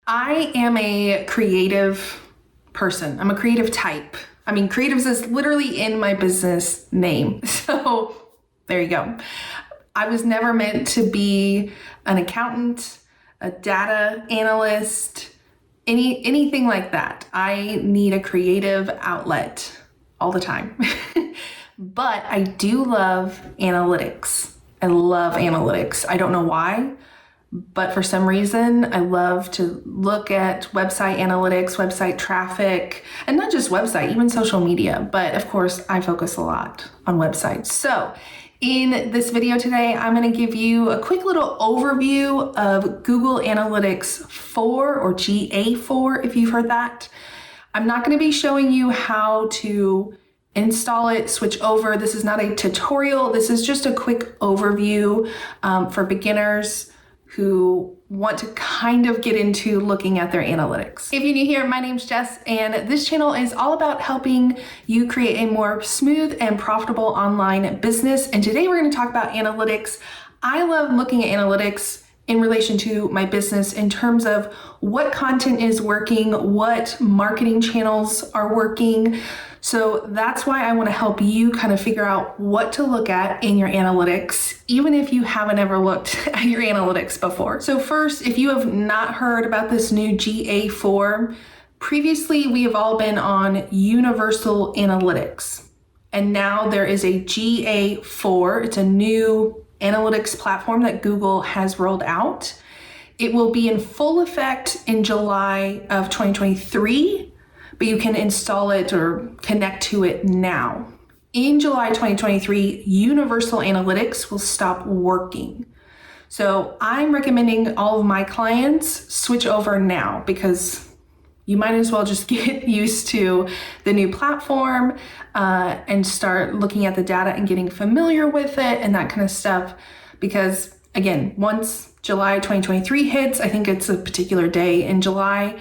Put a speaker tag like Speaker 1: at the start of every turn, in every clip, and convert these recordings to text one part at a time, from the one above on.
Speaker 1: I am a creative person. I'm a creative type. I mean, creatives is literally in my business name. So there you go. I was never meant to be an accountant, a data analyst, anything like that. I need a creative outlet all the time. But I do love analytics. I love analytics. I don't know why, but for some reason, I love to look at website analytics, website traffic, and not just website, even social media. But of course, I focus a lot on websites. So in this video today, I'm going to give you a quick little overview of Google Analytics 4 or GA4, if you've heard that. I'm not going to be showing you how to install it, switch over. This is not a tutorial. This is just a quick overview for beginners who want to kind of get into looking at their analytics. If you're new here, my name's Jess, and this channel is all about helping you create a more smooth and profitable online business. And today we're going to talk about analytics. I love looking at analytics in relation to my business in terms of what content is working, what marketing channels are working. So that's why I want to help you kind of figure out what to look at in your analytics, even if you haven't ever looked at your analytics before. So first, if you have not heard about this new GA4, previously we have all been on Universal Analytics, and now there is a GA4. It's a new analytics platform that Google has rolled out. It will be in full effect in July of 2023. But you can install it or connect to it now. In July 2023, Universal Analytics will stop working. So I'm recommending all of my clients switch over now because you might as well just get used to the new platform and start looking at the data and getting familiar with it and that kind of stuff. Because again, once July 2023 hits, I think it's a particular day in July,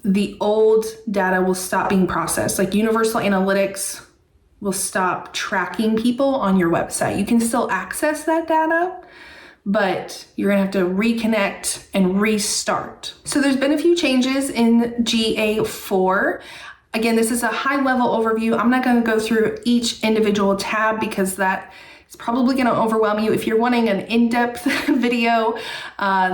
Speaker 1: the old data will stop being processed. Like Universal Analytics will stop tracking people on your website. You can still access that data, but you're gonna have to reconnect and restart. So there's been a few changes in GA4. Again, this is a high level overview. I'm not gonna go through each individual tab because that is probably gonna overwhelm you. If you're wanting an in-depth video,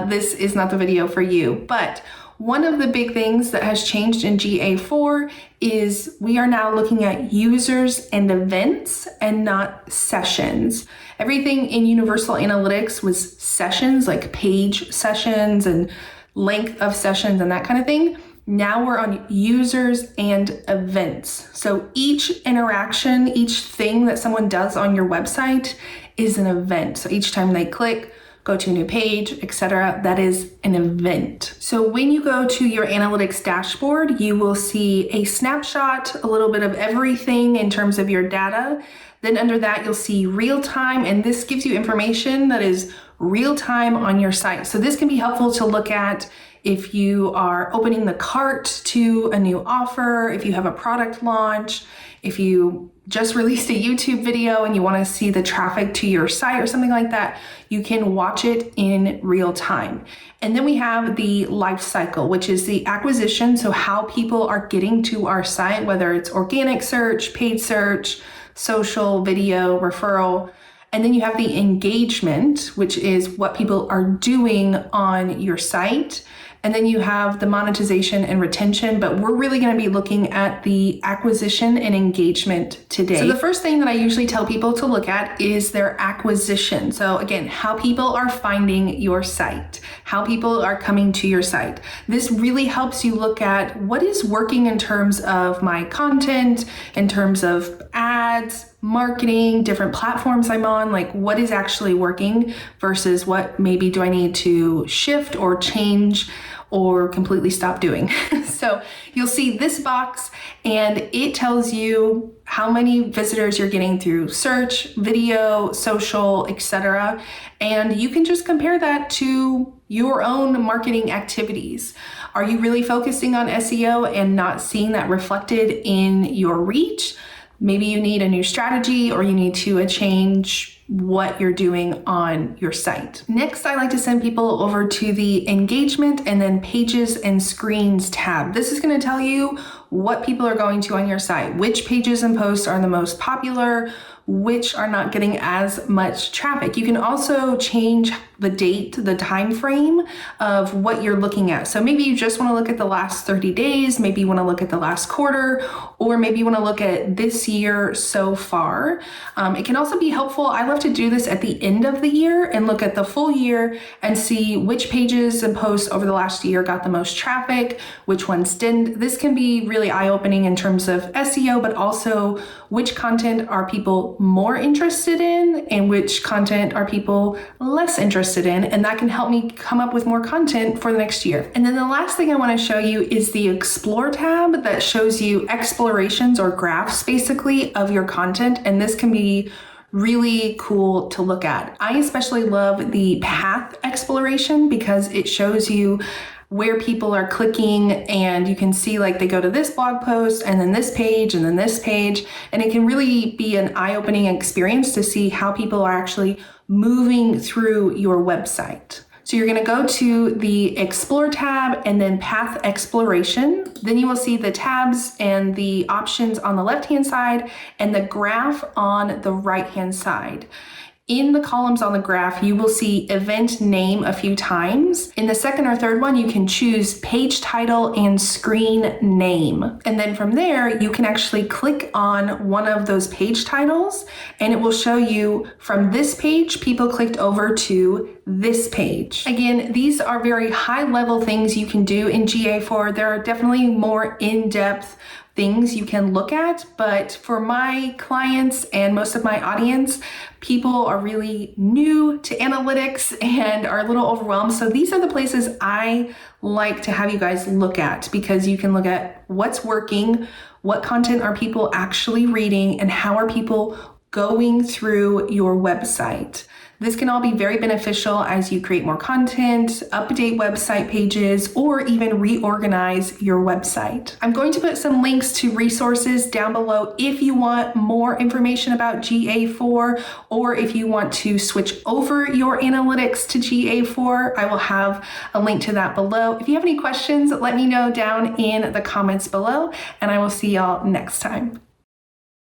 Speaker 1: this is not the video for you. But one of the big things that has changed in GA4 is we are now looking at users and events and not sessions. Everything in Universal Analytics was sessions, like page sessions and length of sessions and that kind of thing. Now we're on users and events. So each interaction, each thing that someone does on your website is an event. So each time they click, go to a new page, etc., that is an event. So when you go to your analytics dashboard, you will see a snapshot, a little bit of everything in terms of your data. Then under that, you'll see real time, and this gives you information that is real time on your site. So this can be helpful to look at if you are opening the cart to a new offer, if you have a product launch, if you just released a YouTube video and you want to see the traffic to your site or something like that, you can watch it in real time. And then we have the life cycle, which is the acquisition. So how people are getting to our site, whether it's organic search, paid search, social, video, referral. And then you have the engagement, which is what people are doing on your site. And then you have the monetization and retention, but we're really gonna be looking at the acquisition and engagement today. So the first thing that I usually tell people to look at is their acquisition. So again, how people are finding your site, how people are coming to your site. This really helps you look at what is working in terms of my content, in terms of ads, marketing, different platforms I'm on, like what is actually working versus what maybe do I need to shift or change or completely stop doing. So you'll see this box and it tells you how many visitors you're getting through search, video, social, etc. And you can just compare that to your own marketing activities. Are you really focusing on SEO and not seeing that reflected in your reach? Maybe you need a new strategy or you need to change what you're doing on your site. Next, I like to send people over to the engagement and then pages and screens tab. This is going to tell you what people are going to on your site, which pages and posts are the most popular, which are not getting as much traffic. You can also change the date, the time frame of what you're looking at. So maybe you just want to look at the last 30 days, maybe you want to look at the last quarter, or maybe you want to look at this year so far. It can also be helpful. I love to do this at the end of the year and look at the full year and see which pages and posts over the last year got the most traffic, which ones didn't. This can be really eye-opening in terms of SEO, but also which content are people more interested in and which content are people less interested in. And that can help me come up with more content for the next year. And then the last thing I want to show you is the Explore tab that shows you explorations or graphs basically of your content. And this can be really cool to look at. I especially love the path exploration because it shows you where people are clicking, and you can see like they go to this blog post and then this page and then this page, and it can really be an eye-opening experience to see how people are actually moving through your website. So you're going to go to the Explore tab and then Path Exploration. Then you will see the tabs and the options on the left-hand side and the graph on the right-hand side. In the columns on the graph, you will see event name a few times. In the second or third one, you can choose page title and screen name. And then from there, you can actually click on one of those page titles and it will show you from this page, people clicked over to this page. Again, these are very high level things you can do in GA4. There are definitely more in-depth things you can look at, but for my clients and most of my audience, people are really new to analytics and are a little overwhelmed. So these are the places I like to have you guys look at, because you can look at what's working, what content are people actually reading, and how are people going through your website. This can all be very beneficial as you create more content, update website pages, or even reorganize your website. I'm going to put some links to resources down below if you want more information about GA4, or if you want to switch over your analytics to GA4, I will have a link to that below. If you have any questions, let me know down in the comments below, and I will see y'all next time.